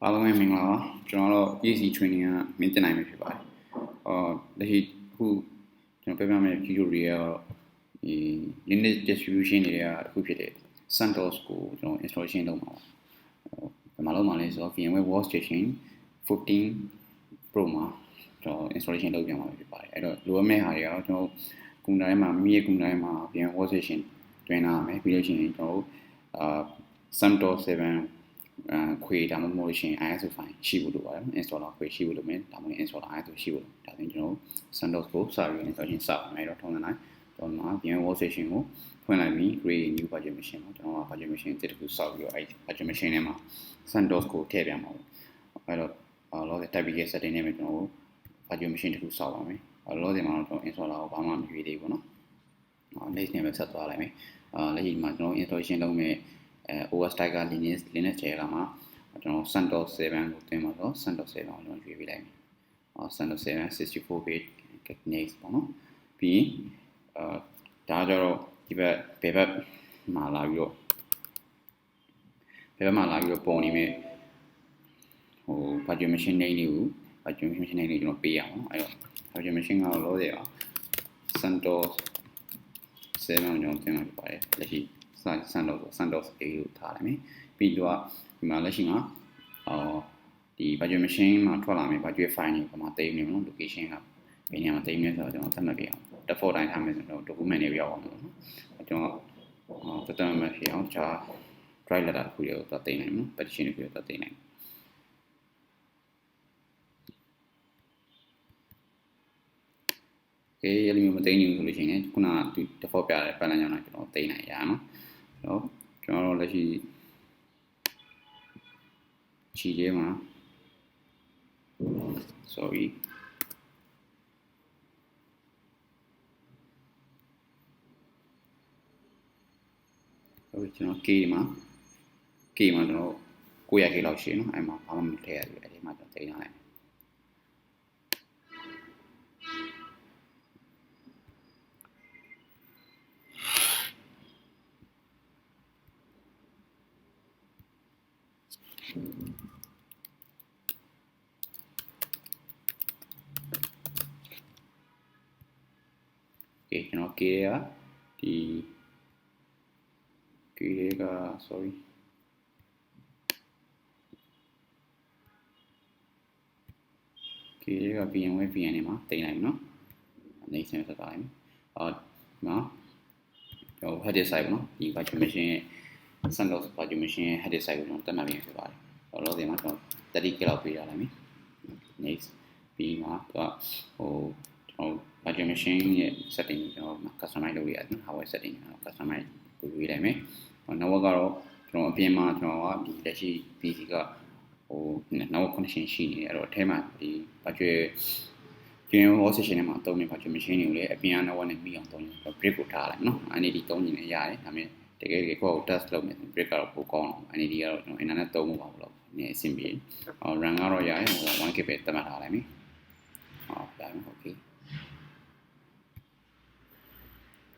အားလုံးပဲမင်္ဂလာပါကျွန်တော်တော့ EC training ကမင်းတင်နိုင်မှာဖြစ်ပါတယ်လက်ရှိအခုကျွန်တော်ပြပြမယ့် tutorial ဒီ Linux distribution တွေကအခုဖြစ်တဲ့ CentOS ကိုကျွန်တော် installation လုပ်မှာပါဘယ်မှာလုပ်မှာလဲဆိုတော့ VMWare Workstation 14 Pro မှာကျွန်တော် installation လုပ်ပြန်မှာဖြစ်ပါတယ်အဲ့တော့လိုအပ်မယ့်ဟာတွေကတော့ကျွန်တော်ကွန်ပျူတာထဲမှာမိရဲ့ကွန်ပျူတာထဲမှာ VMWare Workstation တွင်လာမယ်ပြီးလို့ရှိရင်ကျွန်တော်CentOS-7ခွေဒါမှမဟုတ်ရှင် ISO file ရှိဖို့လိုပါတယ် installer ခွေရှိဖို့လိုမယ်ဒါမှမဟုတ် installer ISO ရှိဖို့ဒါဆိုရင်ကျွန်တော် CentOS ကိုစပြီး installation စပါမယ်တော့ထုံးစံတိုင်းကျွန်တော်မှာ VMware Workstation ကိုဖွင့်လိုက်ပြီး create new virtual machine ကိုကျွန်တော်က virtual machine တစ်ခုစောက်ပြီးတော့အဲ့ virtual machine ထဲမှာ CentOS ကိုထည့်ပြန်ပါမယ်အဲ့တော့လောက typical setting နဲ့ပဲကျွန်တော် virtual machine တစ်ခုစောက်ပါမယ်လောကမှာတော့ကျွန်တော် installer ကိုဘာမှမရွေးသေးဘူးเนาะnext နဲ့ပဲဆက်သွားလိုက်မယ်လက်ရှိမှာကျွန်တော် installation လုပ်မယ့်OS type က Linux ထဲကမှာကျွန်တော် CentOS-7 ကိုသင်ပါတော့ CentOS-7 ကိုကျွန်တော်ရွေးပေးလိုက်မယ်CentOS-7 64-bit next ပေါ့နော်ပြီးဒါကြတော့ဒီဘက်ဘယ်ဘက်မှာလာပြီးတော့ပေါ်နေမဲ့virtual machine name လေးကို virtual machine name လေးကျွန်တော်ပေးရအောင်နော်အဲ့တော့ virtual machine ကတော့လောတယ်ပါ CentOS-7 ကိုကျွန်တော်သင်မှာဖြစ်ပါတယ်လက်ရှိCentOS 8ကိုထားလိုက်မယ်ပြီးတော့ဒီမှာလက်ရှိမှာဒီ virtual machine မှာထွက်လာမယ့် virtual file တွေမှာတိမ်နေမလို့ location ကဘယ်နေရာမှာတိမ်နေဆိုတော့ကျွန်တော်သတ်မှတ်ပြအောင် default တိုင်းထားမယ်ဆိုတော့ document တွေရောက်အောင်လို့နော်ကျွန်တော်သတ်မှတ်ပြအောင်ခြား drive letter တစ်ခုကိုတော့တိမ်နိုင်နော် partition တစ်ခုကိုတော့တိမ်နိုင်အဲ့ဒီလိုမျိုးမတိမ်နေဘူးဆိုလို့ရှိရင်ခုနက default ပြတဲ့ panel ကြောင့်ကျွန်တော်တိမ်နိုင်ရအောင်နော်ကျွန်တော်လက်ရှိခြေထဲမှာ sorry ဟုတ်ကျွန်တော် K မှာကျွန်တော် 900K လောက်ရှိနော်အဲ့မှာဘာမှမထည့်ရဘူးအဲ့ဒီမှာကျွန်တော်တင်ထားလိုက်ကျွန်တော် K ကဒီ K က sorry K က VMware VN မှာတင်လိုက်ပြီနော်အနေနဲ့ဆက်သွားလိုက်ဒီမှာကျွန်တော် header site ပေါ့နော်ဒီ virtual machine ရဲ့ CentOS virtual machine ရဲ့ header site ကိုကျွန်တော်တက်မှတ်ပြီးဖြစ်ပါတယ်လောဒီမှာကျွန်တော် 30K လောက်ပေးထားလိုက်ပြီ next ပြီးမှကျွန်တော် virtual machine ရဲ့ setting ကိုကျွန်တော် customize လုပ်ရအောင် hardware setting ကို customize ကိုရွေးလိုက်မယ်နောက်ကတော့ကျွန်တော်အပြင်မှာကျွန်တော်ကဒီလက်ရှိ PC ကnetwork connection ရှိနေတယ်အဲ့တော့အထဲမှာဒီ VMware Workstation ထဲမှာသုံးနေ virtual machine တွေကိုလည်းအပြင်က network နဲ့ပြီးအောင်သုံးရင် brick ကိုထားလိုက်နော် NAD သုံးနေလည်းရတယ်ဒါပေမဲ့တကယ်ကို test လုပ်မယ် brick ကတော့ပိုကောင်းအောင် NAD ကတော့ကျွန်တော် internet သုံးဖို့ပါဘူးလို့နည်းအဆင်ပြေrun ကတော့ရတယ် 1K ပဲသတ်မှတ်ထားလိုက်မယ်ဒါမှ okay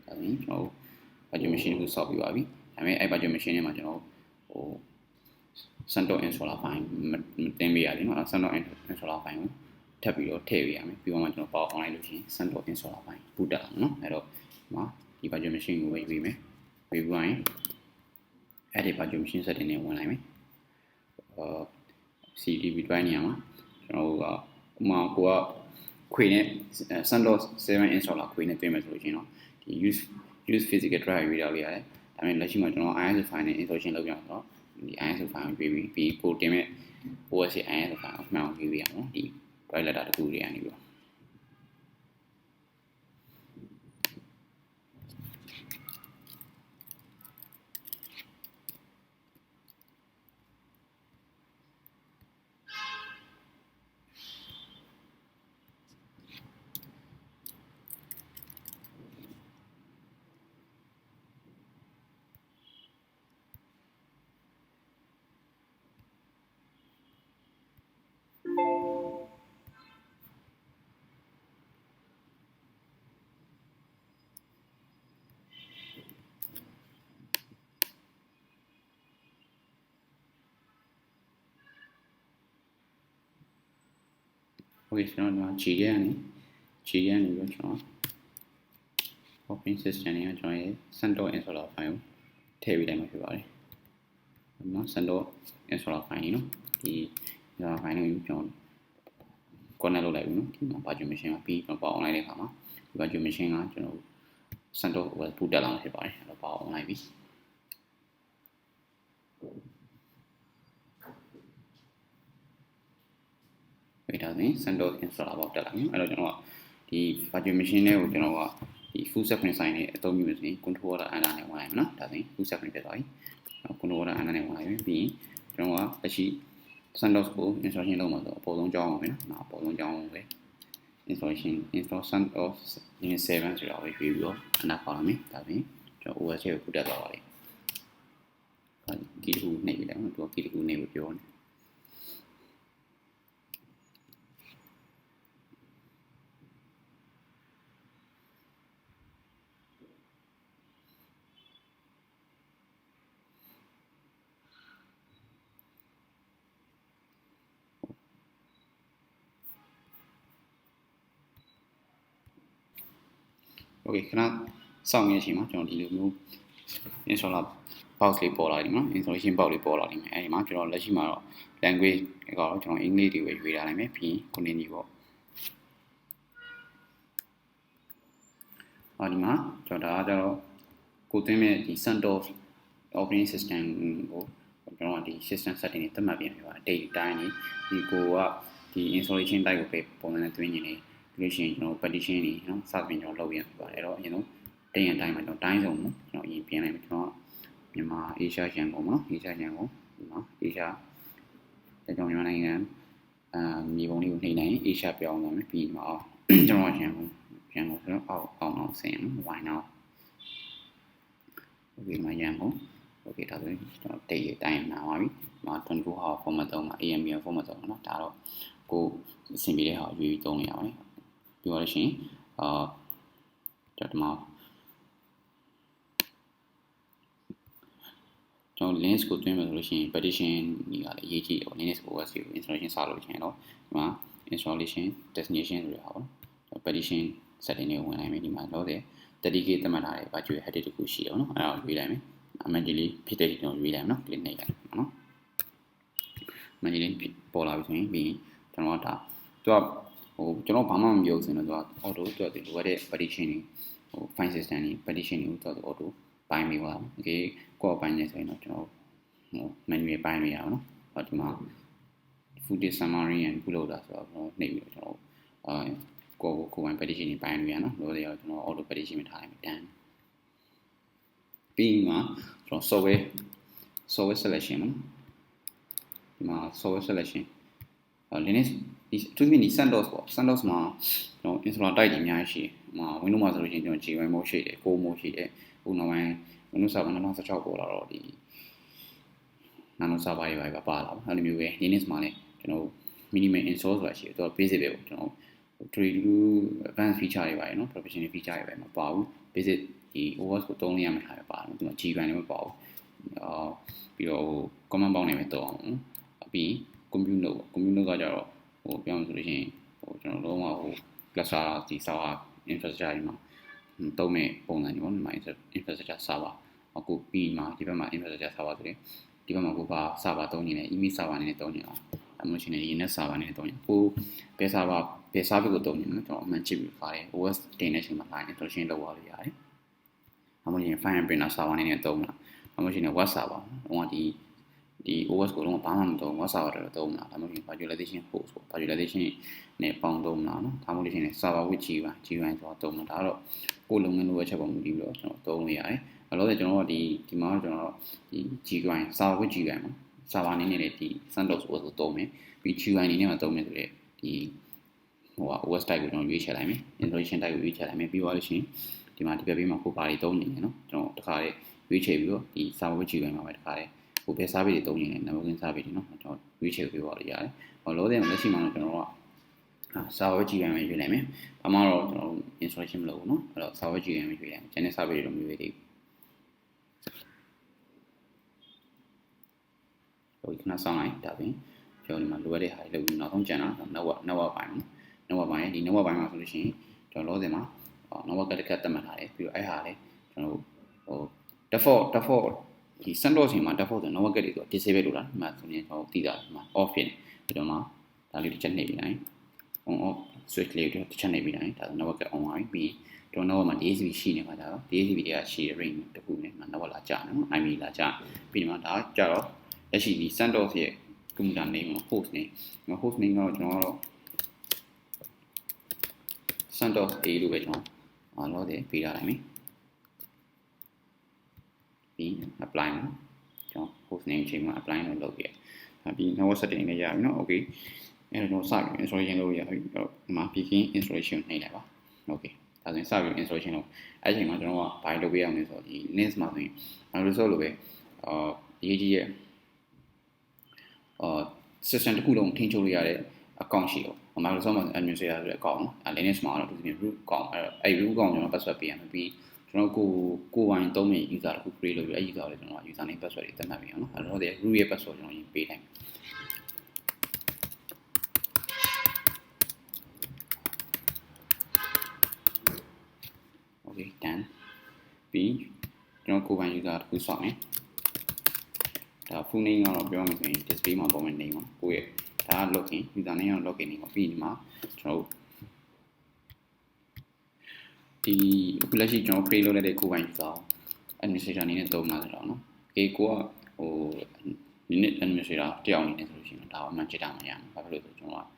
ဒါဆိုရင်ကျွန်တော် virtual machine ကိုစောက်ပြီးပါပြီဒါပေမဲ့အဲ့ virtual machine ထဲမှာကျွန်တော်CentOS installer file မတင်ပေးရသေးနော်CentOS installer file ကိုထပ်ပြီးတော့ထည့်ပေးရမယ်ပြီးတော့မှကျွန်တော် power on လိုက်လို့ရှိရင် CentOS installer file ပို့တက်အောင်နော်အဲ့တော့ဒီမှာဒီ virtual machine ကိုဝေးပေးမယ်ဝေးပြီးရင်အဲ့ဒီ virtual machine setting နဲ့ဝင်လိုက်မယ်CDB drive နေရာမှာကျွန်တော်ကဥမာကိုကခွေနဲ့ CentOS-7 installer ခွေနဲ့တွင်းမယ်ဆိုလို့ရှိရင်တော့ဒီ use physical drive ရွေးတော့လေးရတယ်ဒါပေမဲ့လက်ရှိမှာကျွန်တော် ISO file နဲ့ installation လုပ်ကြအောင်ဆိုတော့ဒီ ISO file ကိုရွေးပြီးကိုတင်မဲ့ OS ISO file ကိုမှန်အောင်ရွေးရအောင်နော်ဒီ drive letter တစ်ခုတွေကနေပြီးတော့ Okay ကျွန်တော်ဒီမှာ G ကနေပြီးတော့ကျွန်တော် operating system နဲ့ကျွန်တော်ရဲ့ CentOS-installer file ကိုထည့်ပေးလိုက်မှာဖြစ်ပါတယ်။နော် CentOS-installer file နော်ဒီ installer file ကိုကျွန်တော် connect လုပ်လိုက်ပြီနော်ဒီမှာ virtual machine ကပြီးတော့ပေါအောင်လိုက်တဲ့အခါမှာဒီ virtual machine ကကျွန်တော် CentOS ပို့တက်လာမှာဖြစ်ပါတယ်။အဲ့တော့ပေါအောင်လိုက်ပြီ။ဒါဆိုရင် CentOS installer ပေါက်တက်လာပြီ။အဲ့တော့ကျွန်တော်ကဒီ virtual machine နဲ့ကိုကျွန်တော်ကဒီ full screen sign နဲ့အသုံးပြုလို့ဆိုရင် controller enter နဲ့ဝင်လိုက်မယ်နော်။ဒါဆိုရင် full screen ဖြစ်သွားပြီ။ controller enter နဲ့ဝင်လိုက်ပြီ။ပြီးရင်ကျွန်တော်ကလက်ရှိ CentOS ကို installation လုပ်မှာဆိုအပေါ်ဆုံးကြောင်းအောင်မယ်နော်။အပေါ်ဆုံးကြောင်းအောင်ပဲ install CentOS 7 ဆိုတာကိုရွေးပြီးတော့ enter ခေါ်လာမယ်။ဒါဆိုရင်ကျွန်တော် OS ကိုပို့တက်သွားပါလိမ့်။ကီးတစ်ခုနှိပ်ပြီးလိုက်နော်။သူကကီးတစ်ခုနှိပ်ပြီးပြောနေโอเคခဏစောင့်နေတဲ့အချိန်မှာကျွန်တော်ဒီလိုမျိုး installer box လေးပေါ်လာပြီနော် installation box လေးပေါ်လာလိမ့်မယ်အဲဒီမှာကျွန်တော်လက်ရှိမှာတော့ language ကတော့ကျွန်တော်အင်္ဂလိပ်တွေပဲရွေးထားလိုက်မယ်ပြီး continue ပေါ့ဒီမှာကျွန်တော်ဒါကကျတော့ကိုသွင်းမဲ့ဒီ CentOS operating system ကိုကျွန်တော်ကဒီ system setting တွေသတ်မှတ်ပြင်ပြပါ date တိုင်းနေဒီကိုကဒီ installation type ကိုပဲပုံစံနဲ့သွင်းနေတယ်လို့ရှိရင်ကျွန်တော် partition တွေနော်စသဖြင့်ကျွန်တော်လုပ်ရမှာပါတယ်အဲ့တော့အရင်ဆုံးတင်ရတိုင်းမှာကျွန်တော်တိုင်းဆုံးနော်ကျွန်တော်အရင်ပြင်လိုက်မယ်ကျွန်တော်မြန်မာ Asia ရန်ကုန်နော် Asia ရန်ကုန်ဒီမှာ Asia ကျွန်တော်မြန်မာနိုင်ငံမြေပုံလေးကိုနှိမ့်နိုင် Asia ပြောင်းသွားမယ်ပြီးမှာကျွန်တော်ရန်ကုန်ဆိုတော့အောင်ဆင်နော် why now okay မှာရန်ကုန် okay ဒါဆိုရင်ကျွန်တော်တိတ်ရတိုင်းနာပါပြီမှာ24 hour format သုံးမှာ AMBM format သုံးမှာနော်ဒါတော့ကိုအဆင်ပြေတဲ့ဟာရွေးသုံးနေရပါတယ်ပြီးတော့ရှင်ကျွန်တော် Linux ကိုတွင်းမယ်ဆိုလို့ရှိရင် partition ကြီးကလည်းအရေးကြီးတယ်ပေါ့ Linux OS ကို installation စလုပ်ချင်တော့ဒီမှာ installation destination ဆိုတဲ့ဟာပေါ့နော် partition setting တွေကိုဝင်လိုက်မယ်ဒီမှာတော့တဲ့ 30K သတ်မှတ်ထားတဲ့ virtual header တစ်ခုရှိတယ်ပေါ့နော်အဲ့ဒါကိုရွေးလိုက်မယ်အမှန်ကြီးလေးဖြစ်တဲ့ဒီတော့ရွေးလိုက်မယ်နော် click နှိပ်လိုက်ပါနော်အမှန်ကြီးလေးပေါ်လာပြီဆိုရင်ပြီးကျွန်တော်ကဒါကျွန်တော်ဘာမှမပြောစင်တော့ auto လိုအပ်တဲ့ partition တွေfile system တွေ partition တွေကို auto ပိုင်းပြီးပါโอเคကိုယ်ပိုင်းနေဆိုရင်တော့ကျွန်တော်manual ပိုင်းနေရအောင်နော်ဒီမှာ footage summary and bootloader ဆိုတော့နှိပ်ပြီးတော့ကျွန်တော်ကိုယ်ပိုင်း partition တွေပိုင်းနေရနော်လို့ကျွန်တော် auto partition မှာထားလိုက်မယ်တန်းပြီးမှကျွန်တော် software selection နော်ဒီမှာ software selection Linux ဒီသူကဒီ CentOS ပေါ့ CentOS မှာကျွန်တော် installer type တွေအများကြီးရှိတယ်Windows မှာဆိုလို့ရှိရင်ကျွန်တော် GUI mode ရှိတယ် Core mode ရှိတယ်အခုနောက်ပိုင်း Windows Server 2016ပေါ်လာတော့ဒီ Nano Server တွေပါလာအဲ့လိုမျိုးပဲ Linux မှာလည်းကျွန်တော် minimal install ဆိုတာရှိတယ်သူက basic ပဲပေါ့ကျွန်တော် advanced feature တွေပါရနော် professional feature တွေပဲမပါဘူး basic ဒီ OS ကိုသုံးလို့ရမယ့်ဟာပဲပါတယ်ဒီမှာ GUI တွေမပါဘူးပြီးတော့ command box တွေပဲသုံးအောင်ပြီး compute ကကြတော့ပြောင်းဆိုလို့ရှိရင်ကျွန်တော်လုံးဝcluster ဒီ server infrastructure တွေမှာသုံးမဲ့ပုံစံမျိုးပေါ့ infrastructure server အခုပြီးမှဒီဘက်မှာ infrastructure server ဆိုရင်ဒီဘက်မှာကိုပါ server သုံးနေတယ် email server နဲ့သုံးနေအောင်အမှန်ရှင်းနေ DNS server နဲ့သုံးနေကိုဘယ် server ကိုသုံးနေလဲကျွန်တော်အမှန်ချစ်ပြီးခါတယ် OS တင်တဲ့အချိန်မှာ line installation လုပ်ရလို့ရတယ်အမှန်ရှင်း file and printer server နဲ့သုံးတာအမှန်ရှင်း web server တော့ဒီ OS ကိုလုံးဝဘာမှမသုံး web server တွေသုံးတာဒါမှမဟုတ် virtualization host ပေါ့ virtualization နဲ့ပေါင်းသုံးတာနော်ဒါမှမဟုတ်ရှင် server with GUI ဆိုတာသုံးတာဒါတော့ကိုလုပ်ငန်းလိုအပ်ချက်ပုံမူတည်ပြီးတော့ကျွန်တော်သုံးလို့ရတယ်အဲ့တော့ကျွန်တော်ဒီမှာကျွန်တော်ဒီ GUI server with GUI မှာ server အနေနဲ့ဒီ CentOS OS ကိုသုံးမယ်ပြီး GUI အနေနဲ့မှသုံးမယ်ဆိုတဲ့ဒီOS type ကိုကျွန်တော်ရွေးချယ်လိုက်မယ် installation type ကိုရွေးချယ်လိုက်မယ်ပြီးသွားလို့ရှိရင်ဒီမှာဒီဘက်ဘေးမှာကိုပါတွေသုံးနေတယ်နော်ကျွန်တော်တခါလေးရွေးချယ်ပြီးတော့ဒီ server with GUI မှာပဲတခါလေးကိုပဲ service တွေသုံးနေတယ် networking service တွေနော်ကျွန်တော်ရွေးချယ်ပေးပါလို့ရတယ်လောဆယ်မှာလက်ရှိမှာတော့ကျွန်တော်ကserver GUI မှာရွေးလိုက်မယ်ဘာမှတော့ကျွန်တော် installation မလုပ်ဘူးနော်အဲ့တော့ server GUI မှာရွေးလိုက်မယ်ကျန်တဲ့ service တွေတော့မရွေးသေးဘူးခဏဆောင်လိုက်ဒါပြင်ကျွန်တော်ဒီမှာလိုအပ်တဲ့ဟာတွေလုပ်ပြီးနောက်ဆုံးကျန်တာ network ပိုင်း network ပိုင်းဒီ network ပိုင်းမှာဆိုလို့ရှိရင်ကျွန်တော်လောဆယ်မှာ network ကတစ်ခါတတ်မှတ်ထားတယ်ပြီးတော့အဲ့ဟာလေကျွန်တော်ဟို default ဒီ CentOS မှာ default ဆို network တွေဆို disable လို့လားဒီမှာဆိုရင်ကျွန်တော်သိတာဒီမှာ off ဖြစ်နေပြီးတော့မှဒါလေးတစ်ချက်နှိပ်ပြီးတိုင်း on off switch လေးတစ်ချက်နှိပ်ပြီးတိုင်းဒါဆို network က on ပါပြီပြီးကျွန်တော် network မှာ DHCP ရှိနေမှာဒါတော့ DHCP တွေကရှိတဲ့ range တစ်ခုနဲ့မှာ network လာကြာနော် IP လာကြာပြီးတော့ဒါကြတော့လက်ရှိဒီ CentOS ရဲ့ computer name မှာ host name ကတော့ကျွန်တော်ကတော့ CentOS A လို့ပဲကျွန်တော်လောတယ်ပေးထားလိုက်မယ်ပြီး apply နော်ကျွန်တော် host name ချိန်မှာ apply လို့လုပ်ပြပြီး network setting နဲ့ရပြီနော် okay အဲ့တော့ကျွန်တော်စပြီး installation လုပ်ရပြီအဲ့တော့ဒီမှာ begin installation နှိပ်လိုက်ပါ okay ဒါဆိုရင်စပြီး installation လုပ်အဲ့ဒီချိန်မှာကျွန်တော်ကဘာလုပ်ပေးရမလဲဆိုတော့ဒီ Linux မှာဆိုရင် Microsoft လိုပဲဒီကြီးရဲ့system တစ်ခုလုံးထိန်းချုပ်လို့ရတဲ့ account ရှိတော့ Microsoft မှာ administrator ဆိုတဲ့ account နော် Linux မှာတော့ဒီ root account အဲ့ root account ကျွန်တော် password ပေးရမယ်ပြီးကျွန်တော်ကိုပိုင်သုံးတဲ့ user တစ်ခု create လုပ်ပြီးအဲ့ user ကိုလည်းကျွန်တော် user name password တွေသတ်မှတ်ပေးအောင်နော်အဲ့တော့ဒီ root ရဲ့ password ကျွန်တော်ရင်ပေးလိုက်Okay done ပြီးကျွန်တော်ကိုပိုင် user တစ်ခုစောင့်မယ်ဒါ full name ကတော့ပြောမှဆိုရင် display မှာပေါ်မဲ့ name ပါကိုယ့်ရဲ့ဒါက login user name ကတော့ login နေပါပြီးဒီမှာကျွန်တော်ဒီအခုလက်ရှိကျွန်တော် create လုပ်လိုက်တဲ့ကိုပိုင် user administrator အနေနဲ့သုံးမှာဆိုတော့နော်ကိုကဟို Linux administrator တယောက်အနေနဲ့ဆိုလို့ရှိရင်ဒါအမှန်ချစ်တာမရဘူးဘာဖြစ်လို့ဆိုကျွန်တော်က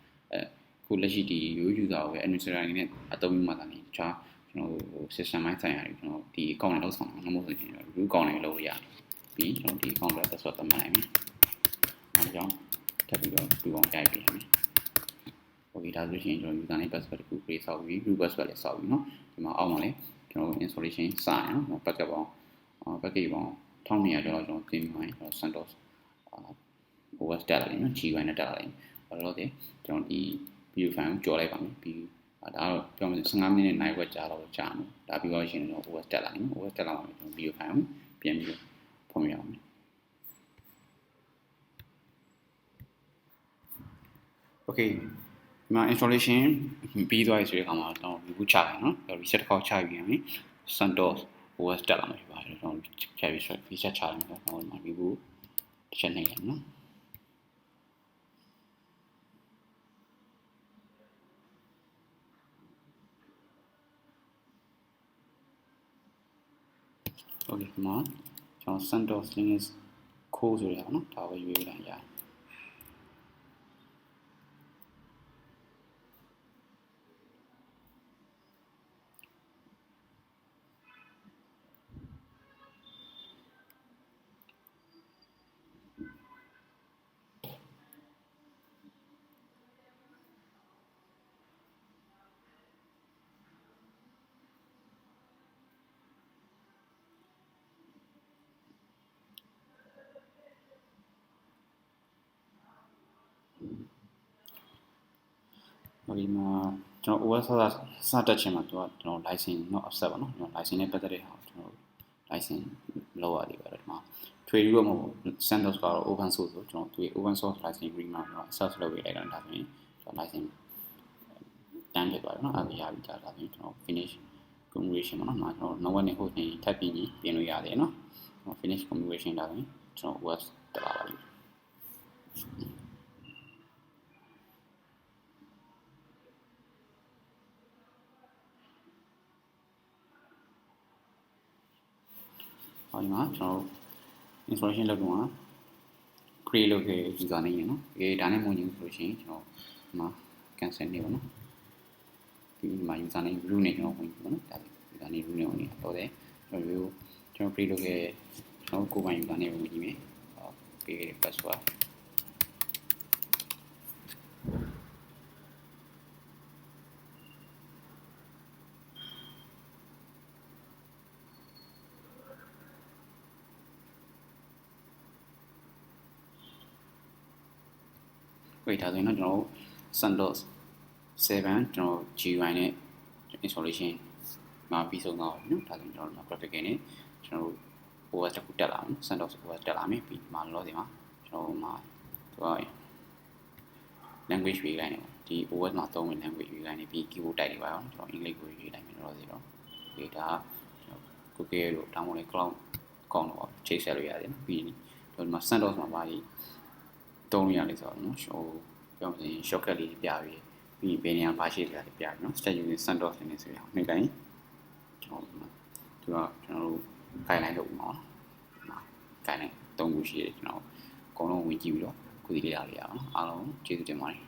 ခုလက်ရှိဒီ user ကိုပဲ administrator အနေနဲ့အသုံးပြုမှသာနေတခြားကျွန်တော်ဟို system ပိုင်းဆိုင်ရာတွေကျွန်တော်ဒီ account နဲ့လောက်ဆောင်မှာမဟုတ်ဆိုရင် root account နဲ့လုပ်ရပြီးကျွန်တော်ဒီ account နဲ့ password သတ်မှတ်လိုက်မယ်အဲဒါကြောင့်ထပ်ပြီးတော့ဒီကောင်ကြိုက်ပေးရမယ် okay ဒါဆိုရင်ကျွန်တော် user name password တစ်ခု create ဆောက်ပြီး root password လည်းဆောက်ပြီးเนาะဒီမှာအောက်မှာလည်းကျွန်တော် installation စရအောင်เนาะ package ပေါင်း1200ကျော်လောက်ကျွန်တော်ပြင်ပြီးကျွန်တော် CentOS OS တက်လာတယ်နော် GUI နဲ့တက်လာတယ်အဲ့တော့ကျွန်တော်ဒီ video file ကိုကြော်လိုက်ပါမယ်ပြီးဒါတော့ပြောမယ်15မိနစ်နိုင်ဝက်ကြာတော့ကြာမယ်ဒါပြီးတော့ရှင်ကျွန်တော် OS တက်လာတယ်နော် OS တက်လာမှကျွန်တော် video file ကိုပြန်ပြီးဖွင့်ရအောင်Okay ဒီမှာ installation ပြီးသွားပြီဆိုတဲ့အခါမှာကျွန်တော် reboot ချလိုက်နော် reset တစ်ခေါက်ချပြီးရင် CentOS OS တက်လာမှာဖြစ်ပါတယ်ကျွန်တော်ချပြီး reset ချလိုက်မယ်ကျွန်တော် reboot တစ်ချက်နှိပ်လိုက်နော်Okay ဒီမှာကျွန်တော် CentOS Linux core ဆိုရအောင်နော်ဒါပဲရွေးလိုက်ရတယ်ဒီမှာကျွန်တော် OS စတက်ချင်မှာကျွန်တော် license တော့ accept ပါနော်ကျွန်တော် license နဲ့ပတ်သက်တဲ့ဟာကိုကျွန်တော် license လောက်ရသေးပါတယ်ဒီမှာ trade ရောမဟုတ် CentOS ကတော့ open source ဆိုကျွန်တော်သူ open source license agreement ကို accept လုပ်ပေးလိုက်တော့ဒါဆိုရင်ကျွန်တော် license တန်းဖြစ်သွားပြီနော်အဲ့ဒါရပြီဒါဆိုရင်ကျွန်တော် finish configuration ပေါ့နော်ကျွန်တော် network နဲ့ host နဲ့ထပ်ပြင်လို့ရတယ်နော်ကျွန်တော် finish configuration ဒါဆိုရင်ကျွန်တော် OS တက်လာပါပြီဒီမှာကျွန်တော် installation လုပ်တော့ create လုပ်ခဲ့ user name နော်ဒါနဲ့မဝင်ဘူးဆိုလို့ရှိရင်ကျွန်တော်ဒီမှာ cancel နေပါနော်ဒီမှာ user name root နဲ့ကျွန်တော်ဝင်ပြီနော်ဒါ user name root နဲ့ဝင်နေတာတော့တယ်ကျွန်တော် create လုပ်ခဲ့ကျွန်တော်ကိုယ်ပိုင် user name ဝင်ကြည့်မယ်ပေးခဲ့ password wait ဒါဆိုရင်တော့ကျွန်တော် CentOS-7 ကျွန်တော် GUI နဲ့ installation မှာပြီးဆုံးတော့နော်ဒါဆိုရင်ကျွန်တော် graphic နဲ့ကျွန်တော် OS တစ်ခုတက်လာမယ် CentOS OS တက်လာမယ်ပြီးမှာလောဒီမှာကျွန်တော်မှာ language ရွေးလိုက်နေပေါ့ဒီ OS မှာသုံးတဲ့ language ရွေးလိုက်နေပြီး keyboard တိုက်နေပါတော့ကျွန်တော်အင်္ဂလိပ်ကိုရွေးလိုက်မယ်တော့စီတော့ဒီဒါက Google တို့ဒါမှမဟုတ် Cloud ကောင်းတော့ချိတ်ဆက်လို့ရတယ်နော်ပြီးဒီမှာ CentOS မှာပါပြီးသုံးရလိမ့်ဆိုတော့နော်ဟိုပြောမစင် shortcut လေးပြပြီးပြီးဘယ်နေရာဘာရှိတယ်လဲပြပြီးနော် start using CentOS နဲ့ဆိုရအောင်နှိပ်တိုင်းကျွန်တော်သူကကျွန်တော်တို့ guideline လုပ်မှာနော် guideline 3ခုရှိတယ်ကျွန်တော်အကုန်လုံးဝင်ကြည့်ပြီးတော့ခုဒီလေးရအောင်အားလုံးကျေးဇူးတင်ပါတယ်